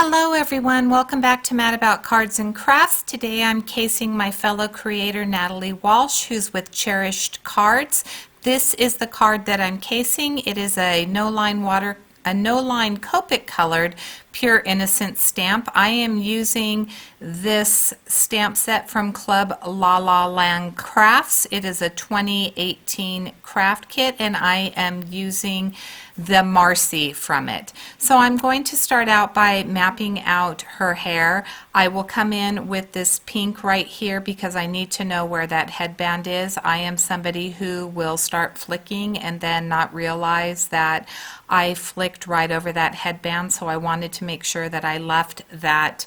Hello everyone, welcome back to Mad About Cards and Crafts. Today I'm casing my fellow creator Natalie Walsh, who's with Cherished Cards. This is the card that I'm casing. It is a no-line Copic colored Pure Innocent stamp. I am using this stamp set from Club La La Land Crafts. It is a 2018 craft kit and I am using the Marci from it. So I'm going to start out by mapping out her hair. I will come in with this pink right here because I need to know where that headband is. I am somebody who will start flicking and then not realize that I flicked right over that headband, so I wanted to make sure that I left that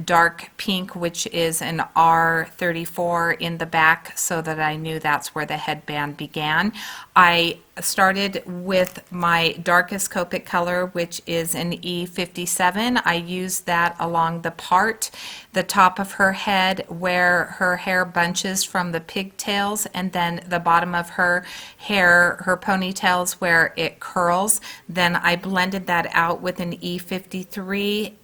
dark pink, which is an R34, in the back so that I knew that's where the headband began. I started with my darkest Copic color, which is an E57. I used that along the top of her head where her hair bunches from the pigtails, and then the bottom of her hair, her ponytails, where it curls. Then I blended that out with an E53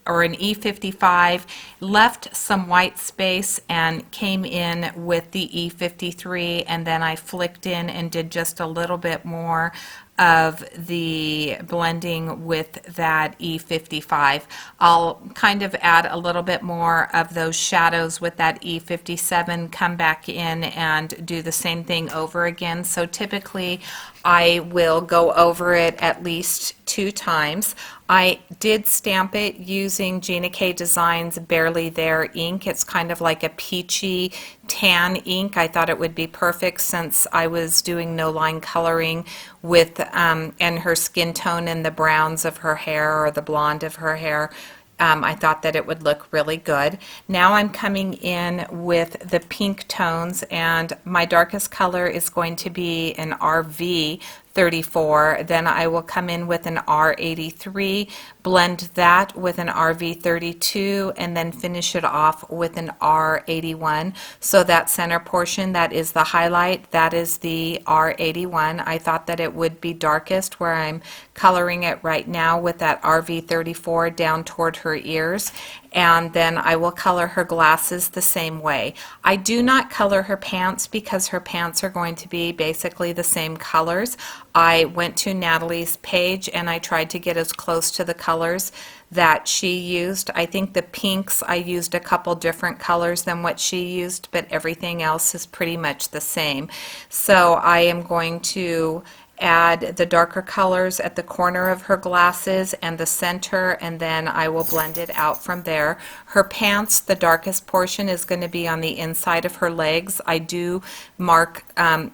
or an E55, left some white space and came in with the E53, and then I flicked in and did just a little bit more of the blending with that E55. I'll kind of add a little bit more of those shadows with that E57, come back in and do the same thing over again. So typically I will go over it at least 2 times. I did stamp it using Gina K Designs Barely There ink. It's kind of like a peachy tan ink. I thought it would be perfect since I was doing no line coloring with and her skin tone and the browns of her hair or the blonde of her hair. I thought that it would look really good. Now I'm coming in with the pink tones, and my darkest color is going to be an RV34. Then I will come in with an R83, blend that with an RV32, and then finish it off with an R81. So that center portion, that is the highlight, that is the R81. I thought that it would be darkest where I'm coloring it right now with that RV34 down toward her ears, and then I will color her glasses the same way. I do not color her pants because her pants are going to be basically the same colors. I went to Natalie's page and I tried to get as close to the colors that she used. I think the pinks, I used a couple different colors than what she used, but everything else is pretty much the same. So I am going to add the darker colors at the corner of her glasses and the center, and then I will blend it out from there. Her pants, the darkest portion is going to be on the inside of her legs. I do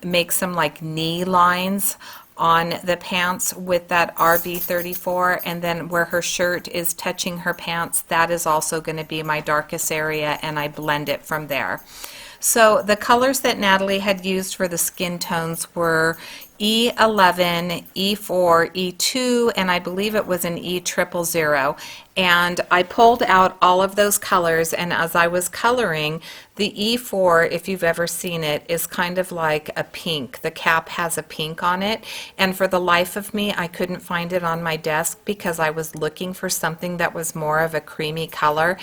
make some like knee lines on the pants with that RV34, and then where her shirt is touching her pants, that is also going to be my darkest area, and I blend it from there. So the colors that Natalie had used for the skin tones were E11, E4, E2, and I believe it was an E000. And I pulled out all of those colors, and as I was coloring, the E4, if you've ever seen it, is kind of like a pink. The cap has a pink on it, and for the life of me, I couldn't find it on my desk because I was looking for something that was more of a creamy color.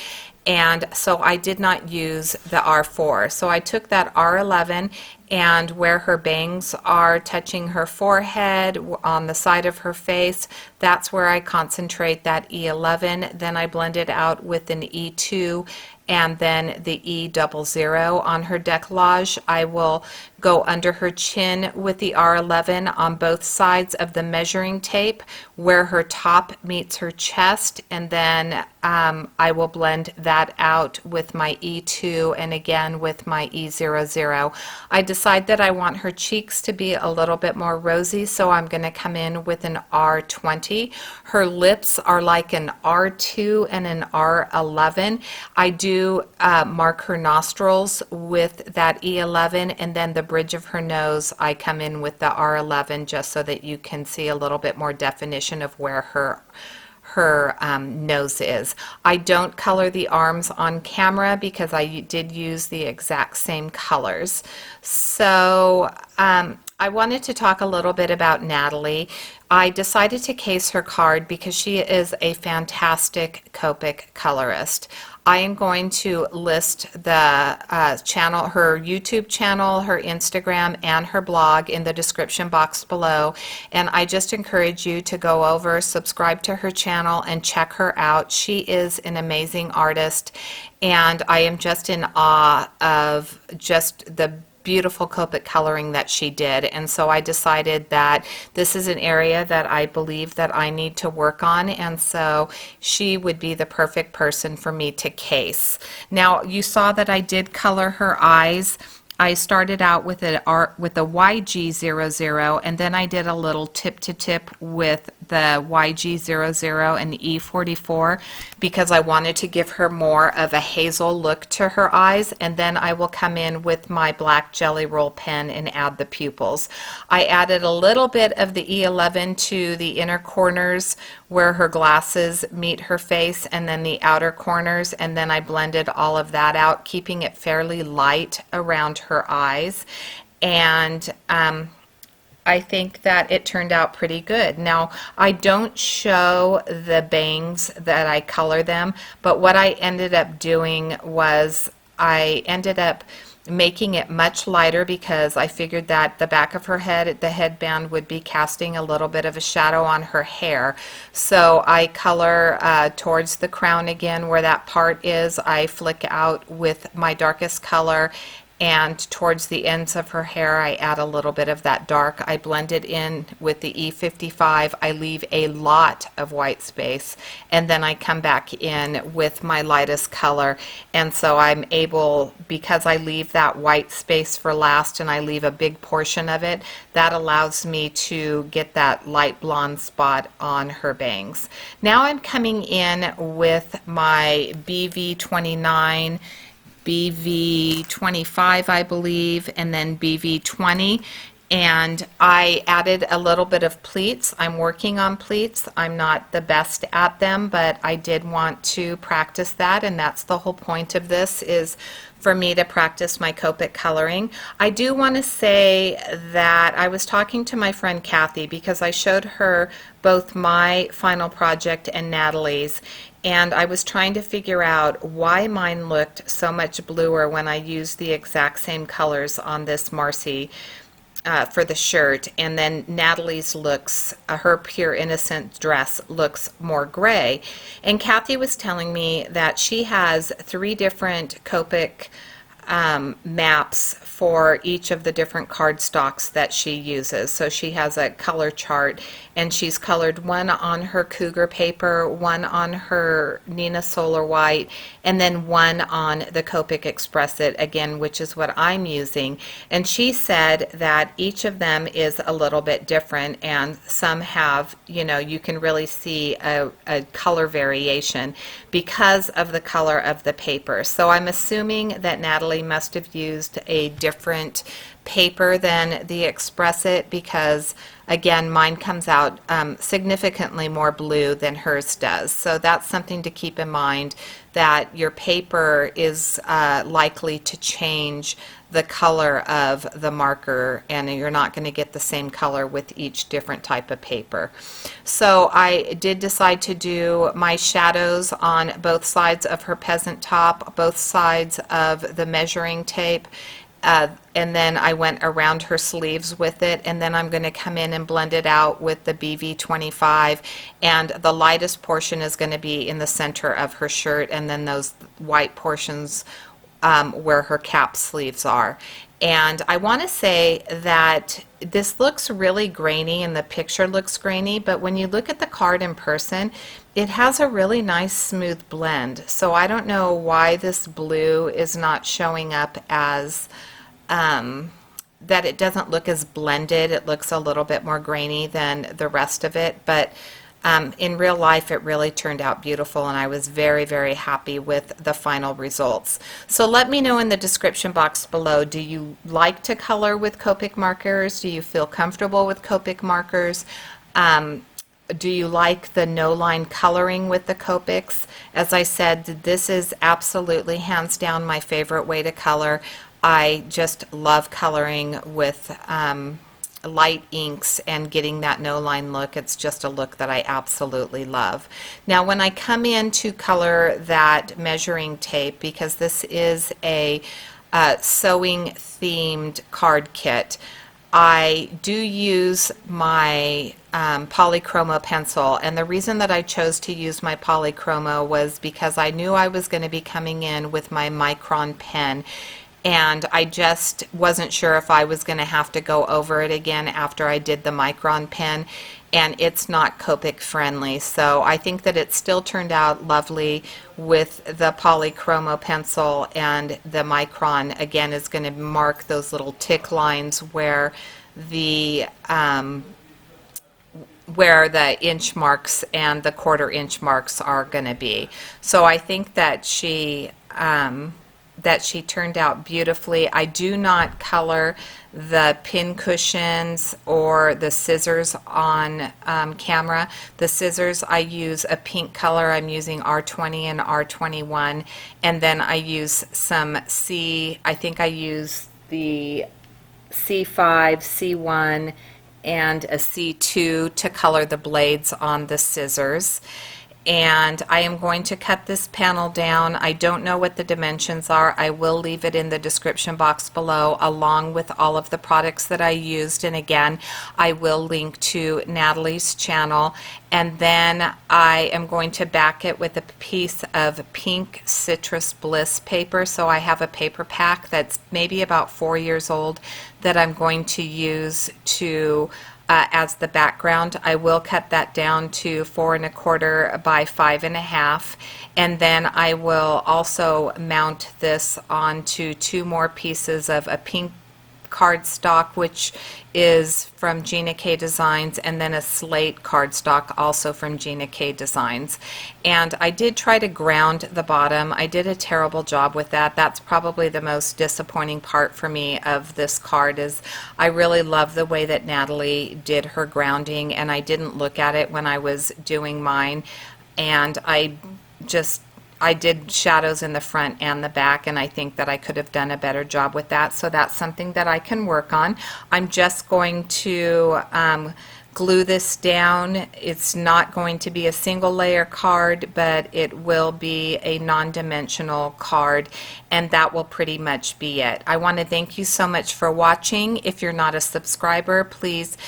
And so I did not use the R4. So I took that R11, and where her bangs are touching her forehead, on the side of her face, that's where I concentrate that E11. Then I blend it out with an E2 and then the E00 on her decollage. I will go under her chin with the R11 on both sides of the measuring tape where her top meets her chest, and then I will blend that out with my E2 and again with my E00. I decide that I want her cheeks to be a little bit more rosy, so I'm going to come in with an R20. Her lips are like an R2 and an R11. I do mark her nostrils with that E11, and then the bridge of her nose I come in with the R11 just so that you can see a little bit more definition of where her nose is. I don't color the arms on camera because I did use the exact same colors. So I wanted to talk a little bit about Natalie. I decided to case her card because she is a fantastic Copic colorist. I am going to list the channel, her YouTube channel, her Instagram, and her blog in the description box below. And I just encourage you to go over, subscribe to her channel, and check her out. She is an amazing artist, and I am just in awe of just the beautiful Copic coloring that she did. And so I decided that this is an area that I believe that I need to work on, and so she would be the perfect person for me to case. Now, you saw that I did color her eyes. I started out with a YG00, and then I did a little tip to tip with the YG00 and E44 because I wanted to give her more of a hazel look to her eyes, and then I will come in with my black Jelly Roll pen and add the pupils. I added a little bit of the E11 to the inner corners where her glasses meet her face, and then the outer corners, and then I blended all of that out, keeping it fairly light around her eyes. And I think that it turned out pretty good. Now, I don't show the bangs that I color them, but what I ended up doing was I ended up making it much lighter because I figured that the back of her head, the headband, would be casting a little bit of a shadow on her hair. So I color towards the crown again where that part is. I flick out with my darkest color, and towards the ends of her hair I add a little bit of that dark. I blend it in with the E55. I leave a lot of white space, and then I come back in with my lightest color. And so I'm able, because I leave that white space for last and I leave a big portion of it, that allows me to get that light blonde spot on her bangs. Now I'm coming in with my BV29, BV25, I believe, and then BV20, and I added a little bit of pleats. I'm working on pleats. I'm not the best at them, but I did want to practice that, and that's the whole point of this, is for me to practice my Copic coloring. I do want to say that I was talking to my friend Kathy because I showed her both my final project and Natalie's, and I was trying to figure out why mine looked so much bluer when I used the exact same colors on this Marci for the shirt, and then Natalie's looks, her Pure Innocent dress looks more gray. And Kathy was telling me that she has 3 different Copic maps for each of the different cardstocks that she uses. So she has a color chart, and she's colored one on her Cougar paper, one on her Nina Solar White, and then one on the Copic Express It, again, which is what I'm using. And she said that each of them is a little bit different, and some have, you know, you can really see a color variation because of the color of the paper. So I'm assuming that Natalie must have used a different paper than the Express It because, again, mine comes out significantly more blue than hers does. So that's something to keep in mind, that your paper is likely to change the color of the marker, and you're not going to get the same color with each different type of paper. So I did decide to do my shadows on both sides of her peasant top, both sides of the measuring tape, and then I went around her sleeves with it, and then I'm going to come in and blend it out with the BV25, and the lightest portion is going to be in the center of her shirt, and then those white portions where her cap sleeves are. And I want to say that this looks really grainy and the picture looks grainy, but when you look at the card in person, it has a really nice smooth blend. So I don't know why this blue is not showing up as that it doesn't look as blended. It looks a little bit more grainy than the rest of it, but in real life it really turned out beautiful, and I was very, very happy with the final results. So let me know in the description box below, do you like to color with Copic markers? Do you feel comfortable with Copic markers? Do you like the no-line coloring with the Copics? As I said, this is absolutely hands down my favorite way to color. I just love coloring with light inks and getting that no line look. It's just a look that I absolutely love. Now when I come in to color that measuring tape, because this is a sewing themed card kit, I do use my polychromo pencil, and the reason that I chose to use my polychromo was because I knew I was going to be coming in with my micron pen, and I just wasn't sure if I was going to have to go over it again after I did the micron pen, and it's not Copic friendly. So I think that it still turned out lovely with the polychromo pencil, and the micron again is going to mark those little tick lines where the inch marks and the 1/4 inch marks are going to be. So I think that she turned out beautifully. I do not color the pin cushions or the scissors on camera. The scissors, I use a pink color. I'm using R20 and R21, and then I use some I think I use the C5, C1, and a C2 to color the blades on the scissors. And I am going to cut this panel down. I don't know what the dimensions are. I will leave it in the description box below, along with all of the products that I used, and again I will link to Natalie's channel. And then I am going to back it with a piece of pink Citrus Bliss paper. So I have a paper pack that's maybe about 4 years old that I'm going to use to as the background. I will cut that down to 4 1/4 by 5 1/2, and then I will also mount this onto 2 more pieces of a pink cardstock, which is from Gina K Designs, and then a slate cardstock also from Gina K Designs. And I did try to ground the bottom. I did a terrible job with that. That's probably the most disappointing part for me of this card. Is I really love the way that Natalie did her grounding, and I didn't look at it when I was doing mine, and I did shadows in the front and the back, and I think that I could have done a better job with that. So that's something that I can work on. I'm just going to glue this down. It's not going to be a single layer card, but it will be a non-dimensional card, and that will pretty much be it. I want to thank you so much for watching. If you're not a subscriber, please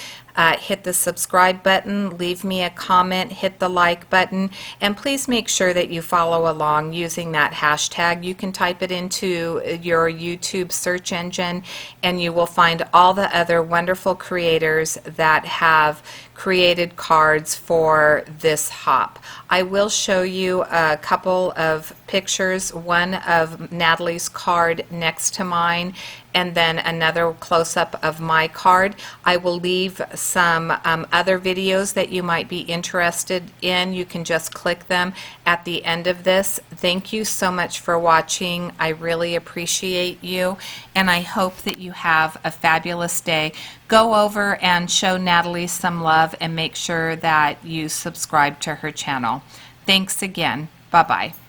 hit the subscribe button, leave me a comment, hit the like button, and please make sure that you follow along using that hashtag. You can type it into your YouTube search engine, and you will find all the other wonderful creators that have created cards for this hop. I will show you a couple of pictures, one of Natalie's card next to mine, and then another close-up of my card. I will leave some other videos that you might be interested in. You can just click them at the end of this. Thank you so much for watching. I really appreciate you, and I hope that you have a fabulous day. Go over and show Natalie some love, and make sure that you subscribe to her channel. Thanks again. Bye-bye.